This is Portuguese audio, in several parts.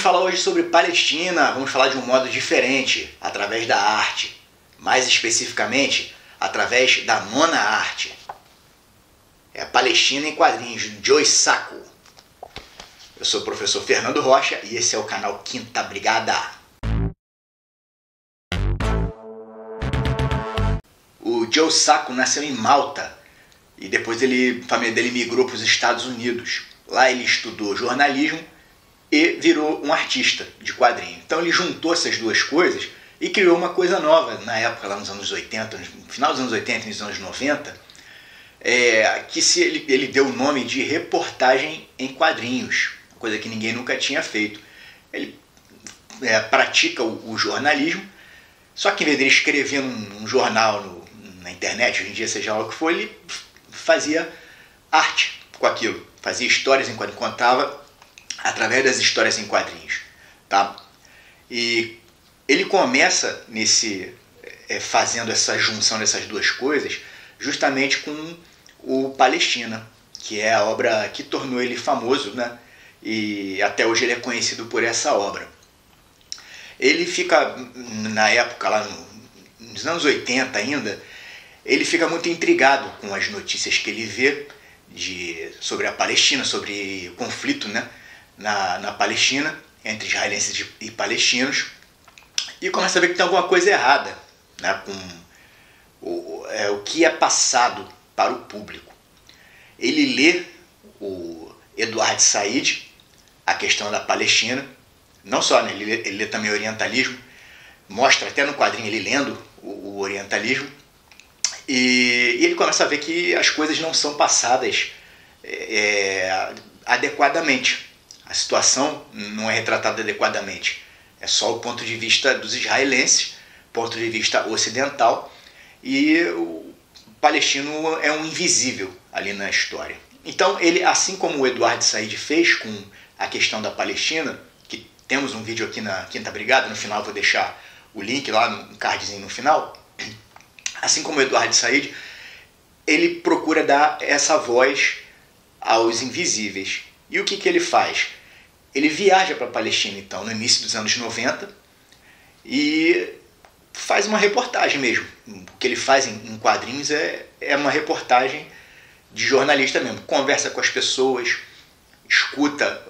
falar hoje sobre Palestina, vamos falar de um modo diferente, através da arte. Mais especificamente, através da nona arte. É a Palestina em quadrinhos, de Joe Sacco. Eu sou o professor Fernando Rocha e esse é o canal Quinta Brigada. O Joe Sacco nasceu em Malta e depois a família dele migrou para os Estados Unidos. Lá ele estudou jornalismo e virou um artista de quadrinho. Então ele juntou essas duas coisas e criou uma coisa nova na época, lá nos anos 80, no final dos anos 80 e nos anos 90, que ele deu o nome de reportagem em quadrinhos, coisa que ninguém nunca tinha feito. Ele pratica o jornalismo, só que em vez de ele escrever num jornal, na internet, hoje em dia seja lá o que for, ele fazia arte com aquilo, fazia histórias em quadrinhos, contava através das histórias em quadrinhos, tá? E ele começa fazendo essa junção dessas duas coisas justamente com o Palestina, que é a obra que tornou ele famoso, né? E até hoje ele é conhecido por essa obra. Ele fica, na época, lá nos anos 80 ainda, ele fica muito intrigado com as notícias que ele vê sobre a Palestina, sobre o conflito, né, na Palestina, entre israelenses e palestinos, e começa a ver que tem alguma coisa errada, né, com o que é passado para o público. Ele lê o Edward Said, A Questão da Palestina, não só, né, ele lê também o orientalismo, mostra até no quadrinho ele lendo o orientalismo, e ele começa a ver que as coisas não são passadas adequadamente. A situação não é retratada adequadamente. É só o ponto de vista dos israelenses, ponto de vista ocidental, e o palestino é um invisível ali na história. Então ele, assim como o Edward Said fez com A Questão da Palestina, que temos um vídeo aqui na Quinta Brigada, no final eu vou deixar o link lá no cardzinho no final, assim como o Edward Said, ele procura dar essa voz aos invisíveis. E o que ele faz? Ele viaja para a Palestina, então, no início dos anos 90, e faz uma reportagem mesmo. O que ele faz em quadrinhos é uma reportagem de jornalista mesmo. Conversa com as pessoas, escuta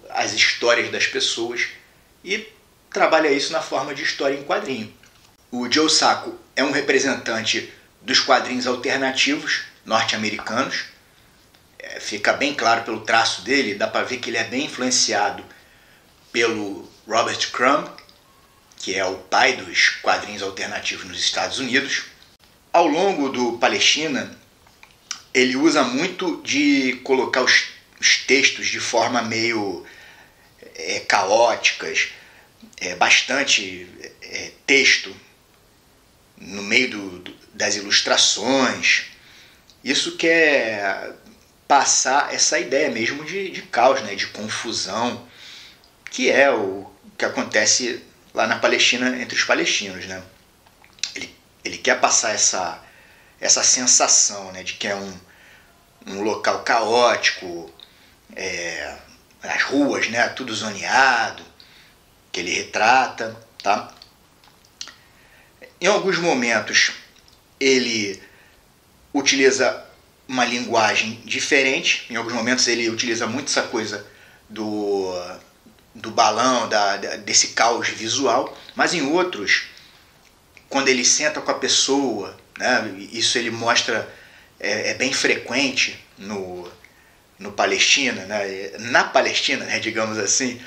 as histórias das pessoas e trabalha isso na forma de história em quadrinho. O Joe Sacco é um representante dos quadrinhos alternativos norte-americanos. Fica bem claro pelo traço dele, dá para ver que ele é bem influenciado pelo Robert Crumb, que é o pai dos quadrinhos alternativos nos Estados Unidos. Ao longo do Palestina, ele usa muito de colocar os textos de forma meio caóticas, bastante texto no meio das ilustrações. Isso quer passar essa ideia mesmo de caos, né, de confusão, que é o que acontece lá na Palestina entre os palestinos, né? Ele quer passar essa sensação, né, de que é um local caótico, as ruas, né, tudo zoneado, que ele retrata, tá? Em alguns momentos ele utiliza uma linguagem diferente, em alguns momentos ele utiliza muito essa coisa do balão, desse caos visual, mas em outros, quando ele senta com a pessoa, né, isso ele mostra, é bem frequente no Palestina, né, na Palestina, né, digamos assim,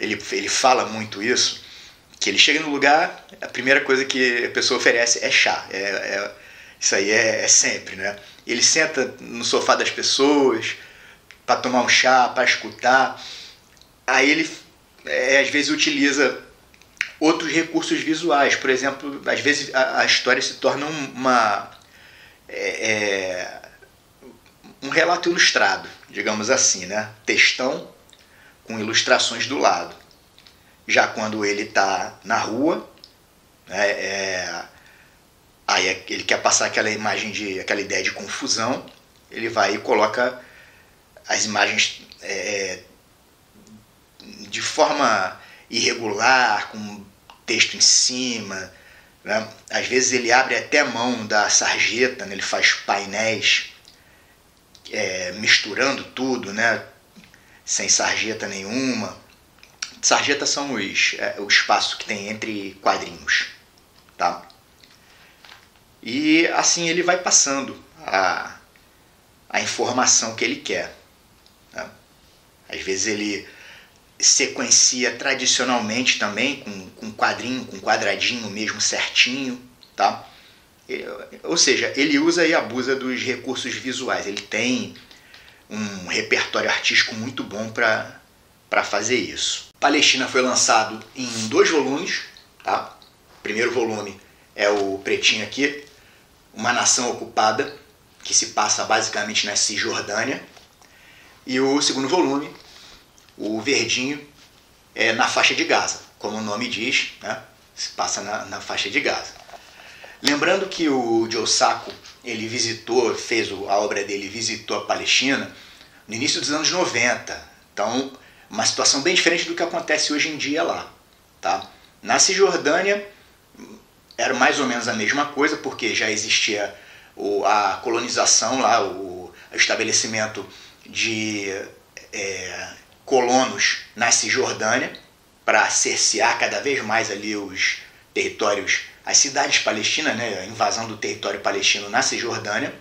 ele fala muito isso, que ele chega no lugar, a primeira coisa que a pessoa oferece é chá. Isso aí é sempre, né? Ele senta no sofá das pessoas para tomar um chá, para escutar. Aí ele, às vezes, utiliza outros recursos visuais. Por exemplo, às vezes a história se torna um relato ilustrado, digamos assim, né? Textão com ilustrações do lado. Já quando ele está na rua, né, aí ele quer passar aquela ideia de confusão, ele vai e coloca as imagens de forma irregular, com texto em cima, né? Às vezes ele abre até mão da sarjeta, né? Ele faz painéis misturando tudo, né? Sem sarjeta nenhuma. Sarjeta são o espaço que tem entre quadrinhos, tá? E assim ele vai passando a informação que ele quer, né? Às vezes ele sequencia tradicionalmente também, com quadrinho, com quadradinho mesmo certinho, tá? Ou seja, ele usa e abusa dos recursos visuais. Ele tem um repertório artístico muito bom para fazer isso. Palestina foi lançado em 2 volumes, tá? O primeiro volume é o pretinho aqui, Uma Nação Ocupada, que se passa basicamente na Cisjordânia. E o segundo volume, o verdinho, é na faixa de Gaza, como o nome diz, né? Se passa na faixa de Gaza. Lembrando que o Joe Sacco, ele fez a obra dele, visitou a Palestina no início dos anos 90. Então, uma situação bem diferente do que acontece hoje em dia lá, tá? Na Cisjordânia era mais ou menos a mesma coisa, porque já existia a colonização lá, o estabelecimento de colonos na Cisjordânia para cercear cada vez mais ali os territórios, as cidades palestinas, né? A invasão do território palestino na Cisjordânia.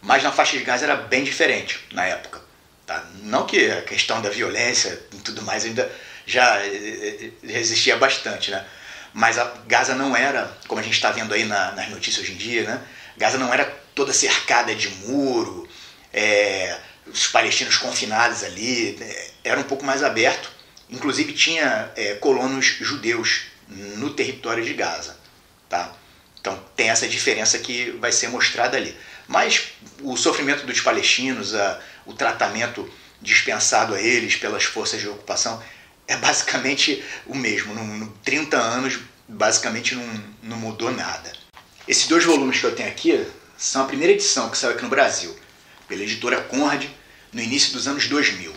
Mas na faixa de Gaza era bem diferente na época, tá? Não que a questão da violência e tudo mais ainda já existia bastante, né? Mas a Gaza não era, como a gente está vendo aí nas notícias hoje em dia, né? Gaza não era toda cercada de muro, os palestinos confinados ali, era um pouco mais aberto. Inclusive tinha colonos judeus no território de Gaza, tá? Então tem essa diferença que vai ser mostrada ali. Mas o sofrimento dos palestinos, o tratamento dispensado a eles pelas forças de ocupação é basicamente o mesmo. Em 30 anos, basicamente não mudou nada. Esses 2 volumes que eu tenho aqui são a primeira edição que saiu aqui no Brasil, pela editora Conrad, no início dos anos 2000.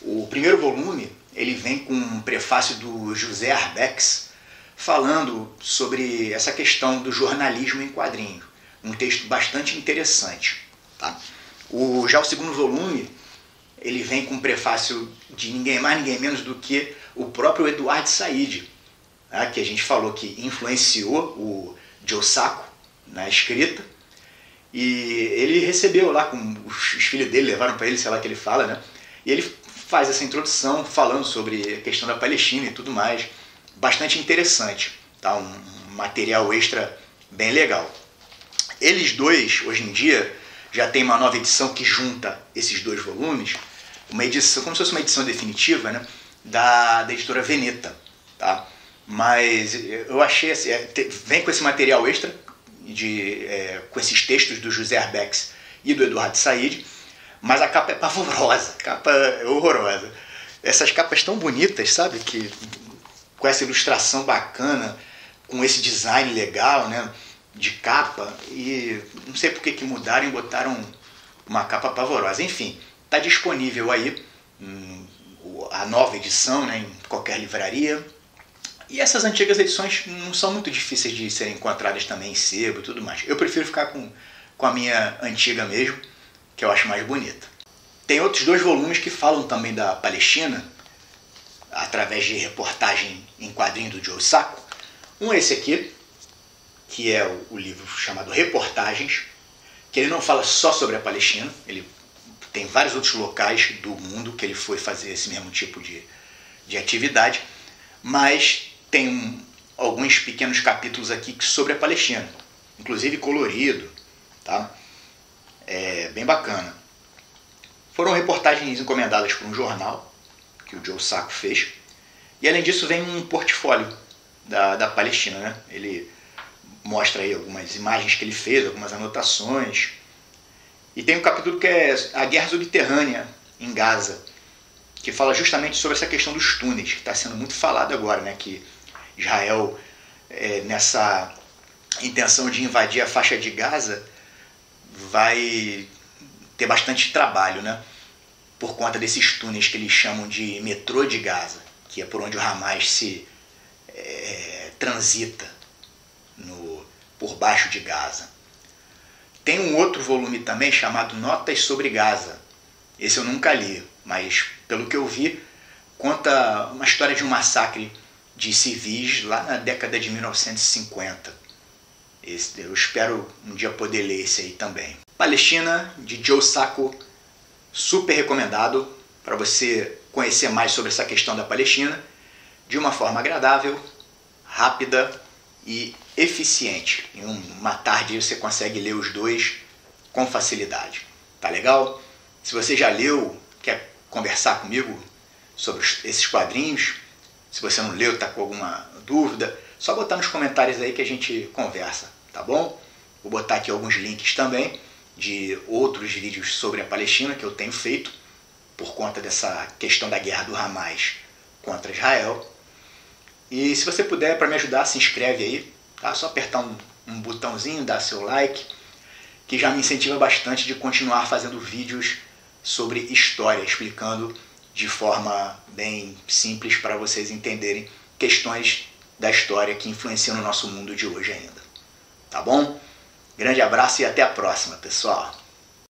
O primeiro volume ele vem com um prefácio do José Arbex, falando sobre essa questão do jornalismo em quadrinhos. Um texto bastante interessante, tá? Já o segundo volume ele vem com um prefácio de ninguém mais, ninguém menos do que o próprio Eduard Said, né, que a gente falou que influenciou o Joe Sacco na escrita. E ele recebeu lá, os filhos dele levaram para ele, sei lá o que ele fala, né? E ele faz essa introdução falando sobre a questão da Palestina e tudo mais. Bastante interessante, tá? Um material extra bem legal. Eles dois, hoje em dia, já tem uma nova edição que junta esses 2 volumes, uma edição, como se fosse uma edição definitiva, né? Da editora Veneta, tá? Mas eu achei assim, vem com esse material extra, com esses textos do José Arbex e do Eduardo Said, mas a capa é pavorosa, a capa é horrorosa. Essas capas tão bonitas, sabe? Com essa ilustração bacana, com esse design legal, né? De capa, e não sei por que mudaram e botaram uma capa pavorosa. Enfim, está disponível aí a nova edição, né? Em qualquer livraria. E essas antigas edições não são muito difíceis de serem encontradas também em sebo e tudo mais. Eu prefiro ficar com a minha antiga mesmo, que eu acho mais bonita. Tem outros 2 volumes que falam também da Palestina, através de reportagem em quadrinho do Joe Sacco. Um é esse aqui, que é o livro chamado Reportagens, que ele não fala só sobre a Palestina, ele tem vários outros locais do mundo que ele foi fazer esse mesmo tipo de atividade, mas tem alguns pequenos capítulos aqui sobre a Palestina, inclusive colorido, tá? É bem bacana. Foram reportagens encomendadas por um jornal que o Joe Sacco fez, e além disso vem um portfólio da Palestina, né? Ele mostra aí algumas imagens que ele fez, algumas anotações, e tem um capítulo que é a Guerra Subterrânea em Gaza, que fala justamente sobre essa questão dos túneis, que está sendo muito falado agora, né? Que Israel, nessa intenção de invadir a faixa de Gaza, vai ter bastante trabalho, né? por conta desses túneis que eles chamam de metrô de Gaza, que é por onde o Hamas se transita por baixo de Gaza. Tem um outro volume também chamado Notas sobre Gaza. Esse eu nunca li, mas pelo que eu vi, conta uma história de um massacre de civis lá na década de 1950. Eu espero um dia poder ler esse aí também. Palestina, de Joe Sacco, super recomendado para você conhecer mais sobre essa questão da Palestina de uma forma agradável, rápida e eficiente. Em uma tarde você consegue ler os dois com facilidade. Tá legal? Se você já leu, quer conversar comigo sobre esses quadrinhos, se você não leu, está com alguma dúvida, só botar nos comentários aí que a gente conversa, tá bom? Vou botar aqui alguns links também de outros vídeos sobre a Palestina que eu tenho feito por conta dessa questão da guerra do Hamas contra Israel. E se você puder, para me ajudar, se inscreve aí, tá? Só apertar um botãozinho, dar seu like, que já me incentiva bastante de continuar fazendo vídeos sobre história, explicando de forma bem simples para vocês entenderem questões da história que influenciam no nosso mundo de hoje ainda. Tá bom? Grande abraço e até a próxima, pessoal!